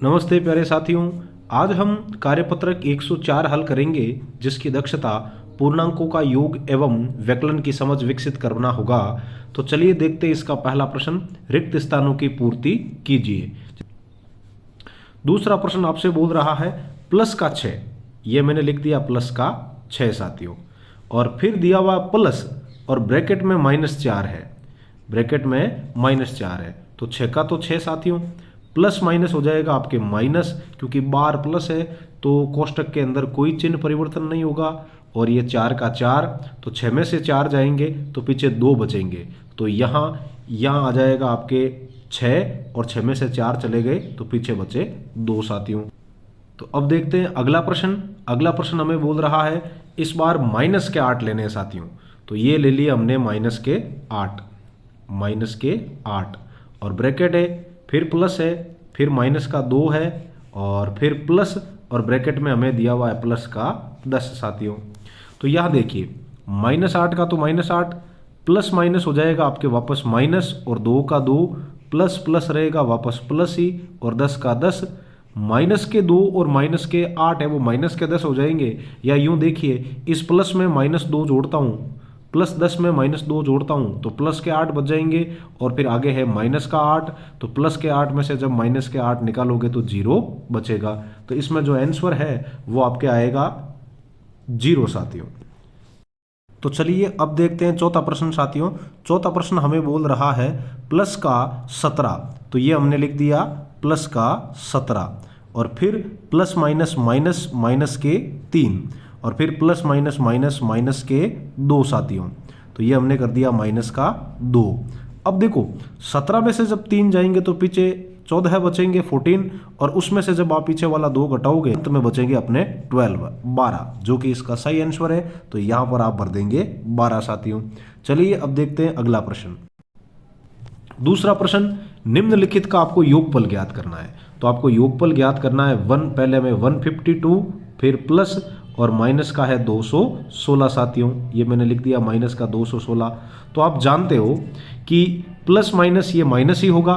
नमस्ते प्यारे साथियों। आज हम कार्यपत्रक 104 हल करेंगे, जिसकी दक्षता पूर्णांकों का योग एवं व्यकलन की समझ विकसित करना होगा। तो चलिए देखते हैं इसका पहला प्रश्न, रिक्त स्थानों की पूर्ति कीजिए। दूसरा प्रश्न आपसे बोल रहा है प्लस का 6, ये मैंने लिख दिया प्लस का 6 साथियों, और फिर दिया हुआ प्लस और ब्रैकेट में -4 है, ब्रैकेट में -4 है। तो 6 का तो 6 साथियों, प्लस माइनस हो जाएगा आपके माइनस, क्योंकि बार प्लस है तो कोष्टक के अंदर कोई चिन्ह परिवर्तन नहीं होगा। और ये 4 का 4, तो 6 में से 4 जाएंगे तो पीछे 2 बचेंगे, तो यहाँ आ जाएगा आपके 6, और 6 में से 4 चले गए तो पीछे बचे 2 साथियों। तो अब देखते हैं अगला प्रश्न। अगला प्रश्न हमें बोल रहा है इस बार माइनस के 8 लेने हैं साथियों। तो ये ले लिए हमने माइनस के 8, और ब्रैकेट है, फिर प्लस है, फिर माइनस का 2 है, और फिर प्लस, और ब्रैकेट में हमें दिया हुआ है प्लस का 10 साथियों। तो यहाँ देखिए -8 का तो -8, प्लस माइनस हो जाएगा आपके वापस माइनस, और 2 का 2, प्लस प्लस रहेगा वापस प्लस ही, और 10 का 10, माइनस के 2 और माइनस के 8 है वो माइनस के 10 हो जाएंगे। या यूं देखिए इस प्लस में -2 जोड़ता हूँ, प्लस 10 में -2 जोड़ता हूँ तो प्लस के 8 बच जाएंगे, और फिर आगे है माइनस का 8, तो प्लस के 8 में से जब माइनस के 8 निकालोगे तो 0 बचेगा। तो इसमें जो आंसर है वो आपके आएगा 0 साथियों। तो चलिए अब देखते हैं चौथा प्रश्न साथियों। चौथा प्रश्न हमें बोल रहा है प्लस का 17, तो ये हमने लिख दिया प्लस का 17, और फिर प्लस माइनस माइनस माइनस के 3, और फिर प्लस माइनस माइनस माइनस के 2 साथियों। तो ये हमने कर दिया माइनस का 2। अब देखो 17 में से जब 3 जाएंगे तो पीछे 14 बचेंगे 14, और उसमें से जब आप पीछे वाला 2 घटाओगे अंत में बचेंगे अपने 12, जो कि इसका सही आंसर है। तो यहाँ पर आप भर देंगे 12 साथियों। चलिए अब देखते हैं अगला प्रश्न। दूसरा प्रश्न, निम्नलिखित का आपको योगफल ज्ञात करना है। तो आपको योगफल ज्ञात करना है पहले में 152, फिर प्लस और माइनस का है 216 साथियों। ये मैंने लिख दिया माइनस का 216। तो आप जानते हो कि प्लस माइनस ये माइनस ही होगा,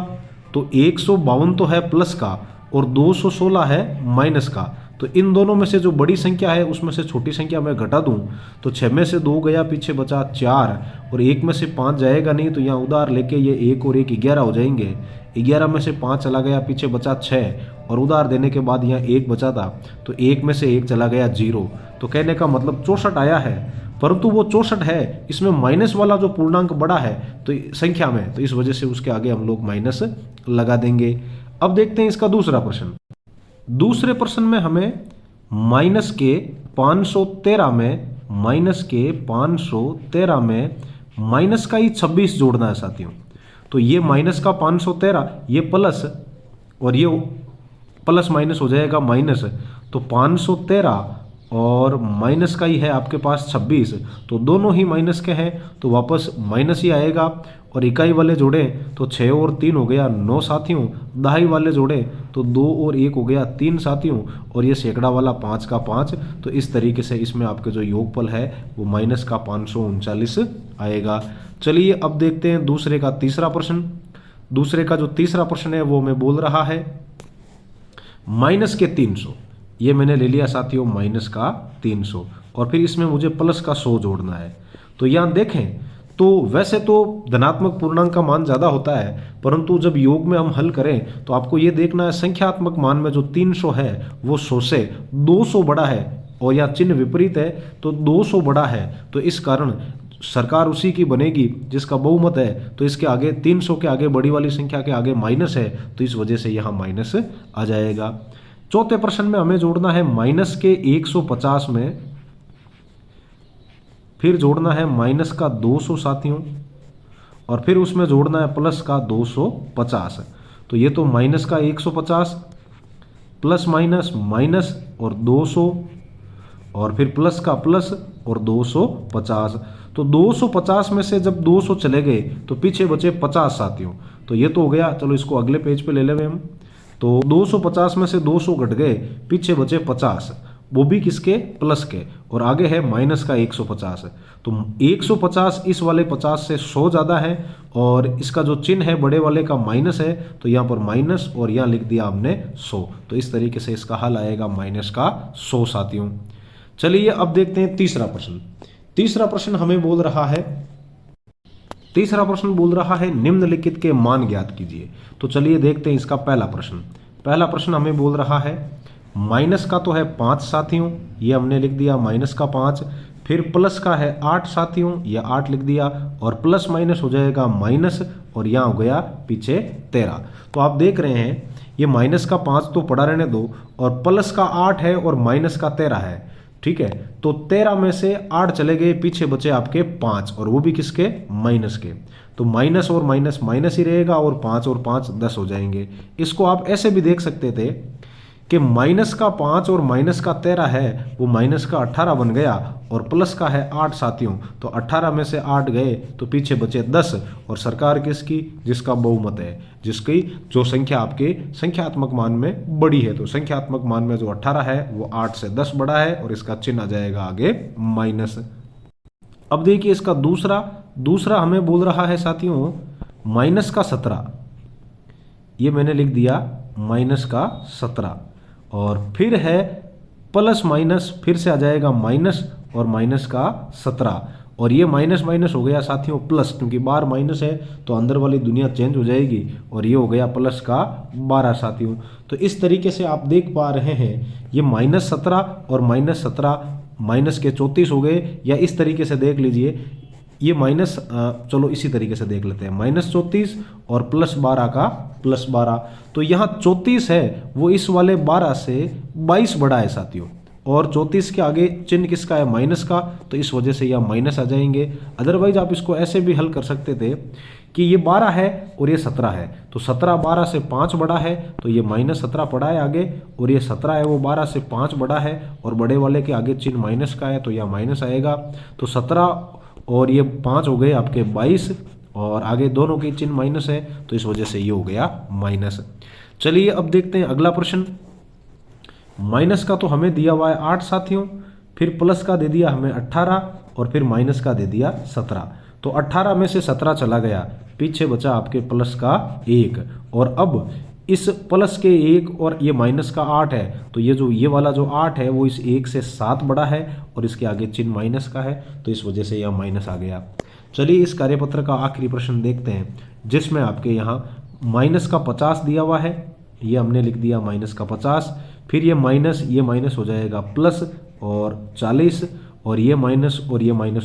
तो 152 तो है प्लस का और 216 है माइनस का। तो इन दोनों में से जो बड़ी संख्या है उसमें से छोटी संख्या मैं घटा दूं तो 6 में से 2 गया, पीछे बचा 4, और 1 में से 5 जाएगा नहीं, तो यहाँ उधार लेके ये 1 और 1 11 हो जाएंगे। 11 में से 5 चला गया, पीछे बचा 6, और उधार देने के बाद यहाँ 1 बचा था, तो 1 में से 1 चला गया 0। तो कहने का मतलब 64 आया है, परंतु वो 64 है, इसमें माइनस वाला जो पूर्णांक बड़ा है तो संख्या में, तो इस वजह से उसके आगे हम लोग माइनस लगा देंगे। अब देखते हैं इसका दूसरा प्रश्न। दूसरे प्रश्न में हमें माइनस के 513 में माइनस का ही 26 जोड़ना है साथियों। तो ये माइनस का 513, ये प्लस, और ये प्लस माइनस हो जाएगा माइनस, तो 513 और माइनस का ही है आपके पास 26, तो दोनों ही माइनस के हैं तो वापस माइनस ही आएगा। और इकाई वाले जोड़े तो 6 और 3 हो गया 9 साथियों, दहाई वाले जोड़े तो 2 और 1 हो गया 3 साथियों, और ये सैकड़ा वाला 5 का 5। तो इस तरीके से इसमें आपके जो योगफल है वो माइनस का 539 आएगा। चलिए अब देखते हैं दूसरे का तीसरा प्रश्न। दूसरे का जो तीसरा प्रश्न है वो मैं बोल रहा है माइनस के 300, ये मैंने ले लिया साथियों माइनस का 300, और फिर इसमें मुझे प्लस का 100 जोड़ना है। तो यहाँ देखें तो वैसे तो धनात्मक पूर्णांक का मान ज़्यादा होता है, परंतु जब योग में हम हल करें तो आपको ये देखना है संख्यात्मक मान में जो 300 है वो 100 से 200 बड़ा है, और या चिन्ह विपरीत है तो 200 बड़ा है। तो इस कारण सरकार उसी की बनेगी जिसका बहुमत है, तो इसके आगे 300 के आगे बड़ी वाली संख्या के आगे माइनस है, तो इस वजह से यहाँ माइनस आ जाएगा। चौथे प्रश्न में हमें जोड़ना है माइनस के 150 में, फिर जोड़ना है माइनस का 200 साथियों, और फिर उसमें जोड़ना है प्लस का 250। तो ये तो माइनस का 150 प्लस माइनस माइनस और 200, और फिर प्लस का प्लस और 250। तो 250 में से जब 200 चले गए तो पीछे बचे 50 साथियों। तो ये तो हो गया, चलो इसको अगले पेज पे ले लेंगे हम। तो 250 में से 200 घट गए, पीछे बचे 50, वो भी किसके, प्लस के, और आगे है माइनस का 150। तो 150 इस वाले 50 से 100 ज़्यादा है, और इसका जो चिन्ह है बड़े वाले का माइनस है, तो यहाँ पर माइनस और यहाँ लिख दिया हमने 100। तो इस तरीके से इसका हल आएगा माइनस का 100 साथियों। चलिए अब देखते हैं तीसरा प्रश्न। तीसरा प्रश्न हमें बोल रहा है, तीसरा प्रश्न बोल रहा है निम्नलिखित के मान ज्ञात कीजिए। तो चलिए देखते हैं इसका पहला प्रश्न। पहला प्रश्न हमें बोल रहा है माइनस का तो है 5 साथियों, ये हमने लिख दिया माइनस का 5। फिर प्लस का है 8 साथियों, ये 8 लिख दिया, और प्लस माइनस हो जाएगा माइनस, और यहाँ हो गया पीछे 13। तो आप देख रहे हैं ये माइनस का 5 तो पड़ा रहने दो, और प्लस का 8 है और माइनस का 13 है, ठीक है। तो 13 में से 8 चले गए, पीछे बचे आपके 5, और वो भी किसके, माइनस के। तो माइनस और माइनस माइनस ही रहेगा, और 5 और 5 10 हो जाएंगे। इसको आप ऐसे भी देख सकते थे कि माइनस का 5 और माइनस का 13 है, वो माइनस का 18 बन गया, और प्लस का है 8 साथियों। तो 18 में से 8 गए तो पीछे बचे 10, और सरकार किसकी, जिसका बहुमत है, जिसकी जो संख्या आपके संख्यात्मक मान में बड़ी है। तो संख्यात्मक मान में जो 18 है वो 8 से 10 बड़ा है, और इसका चिन्ह आ जाएगा आगे माइनस। अब देखिए इसका दूसरा हमें बोल रहा है साथियों माइनस का 17, ये मैंने लिख दिया माइनस का 17, और फिर है प्लस माइनस, फिर से आ जाएगा माइनस और माइनस का 17, और ये माइनस माइनस हो गया साथियों प्लस, क्योंकि बाहर माइनस है तो अंदर वाली दुनिया चेंज हो जाएगी, और ये हो गया प्लस का 12 साथियों। तो इस तरीके से आप देख पा रहे हैं ये माइनस 17 और माइनस 17 माइनस के 34 हो गए, या इस तरीके से देख लीजिए ये माइनस, चलो इसी तरीके से देख लेते हैं, माइनस 34 और प्लस 12 का प्लस 12। तो यहाँ 34 है वो इस वाले 12 से 22 बड़ा है साथियों, और 34 के आगे चिन्ह किसका है, माइनस का, तो इस वजह से यह माइनस आ जाएंगे। अदरवाइज आप इसको ऐसे भी हल कर सकते थे कि ये 12 है और ये 17 है, तो 17 12 से 5 बड़ा है, तो ये माइनस 17 पड़ा है आगे, और ये 17 है वो 12 से 5 बड़ा है, और बड़े वाले के आगे चिन्ह माइनस का है, तो यह माइनस आएगा। तो 17 और ये 5 हो गए आपके 22, और आगे दोनों के चिन्ह माइनस है, तो इस वजह से ये हो गया माइनस। चलिए अब देखते हैं अगला प्रश्न। माइनस का तो हमें दिया हुआ है 8 साथियों, फिर प्लस का दे दिया हमें 18, और फिर माइनस का दे दिया 17। तो 18 में से 17 चला गया, पीछे बचा आपके प्लस का 1, और अब इस प्लस के 1 और ये माइनस का 8 है, तो ये वाला जो 8 है वो इस 1 से 7 बड़ा है, और इसके आगे चिन्ह माइनस का है, तो इस वजह से यह माइनस आ गया। चलिए इस कार्यपत्र का आखिरी प्रश्न देखते हैं, जिसमें आपके यहाँ माइनस का 50 दिया हुआ है, ये हमने लिख दिया माइनस का 50, फिर ये माइनस हो जाएगा प्लस और 40, और ये माइनस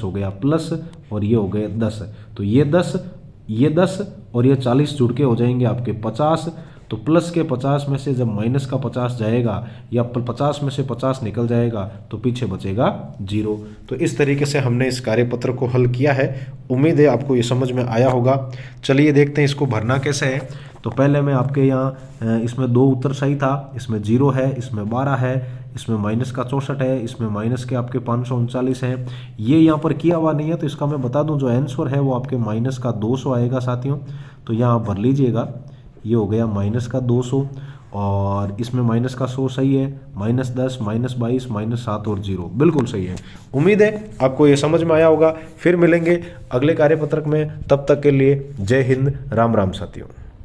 हो गया प्लस, और ये हो गए 10। तो ये 10 और ये 40 जुड़ के हो जाएंगे आपके 50। तो प्लस के 50 में से जब माइनस का 50 जाएगा, या 50 में से 50 निकल जाएगा, तो पीछे बचेगा 0। तो इस तरीके से हमने इस कार्यपत्र को हल किया है। उम्मीद है आपको ये समझ में आया होगा। चलिए देखते हैं इसको भरना कैसे है। तो पहले मैं आपके यहाँ इसमें 2 उत्तर सही था, इसमें 0 है, इसमें 12 है, इसमें माइनस का 64 है, इसमें माइनस के आपके 539 हैं। ये यहाँ पर किया हुआ नहीं है, तो इसका मैं बता दूं जो आंसर है वो आपके माइनस का 200 आएगा साथियों। तो यहाँ आप भर लीजिएगा, ये हो गया माइनस का 200, और इसमें माइनस का 100 सही है, -10 -22 -7 और 0 बिल्कुल सही है। उम्मीद है आपको ये समझ में आया होगा। फिर मिलेंगे अगले कार्यपत्रक में, तब तक के लिए जय हिंद, राम राम साथियों।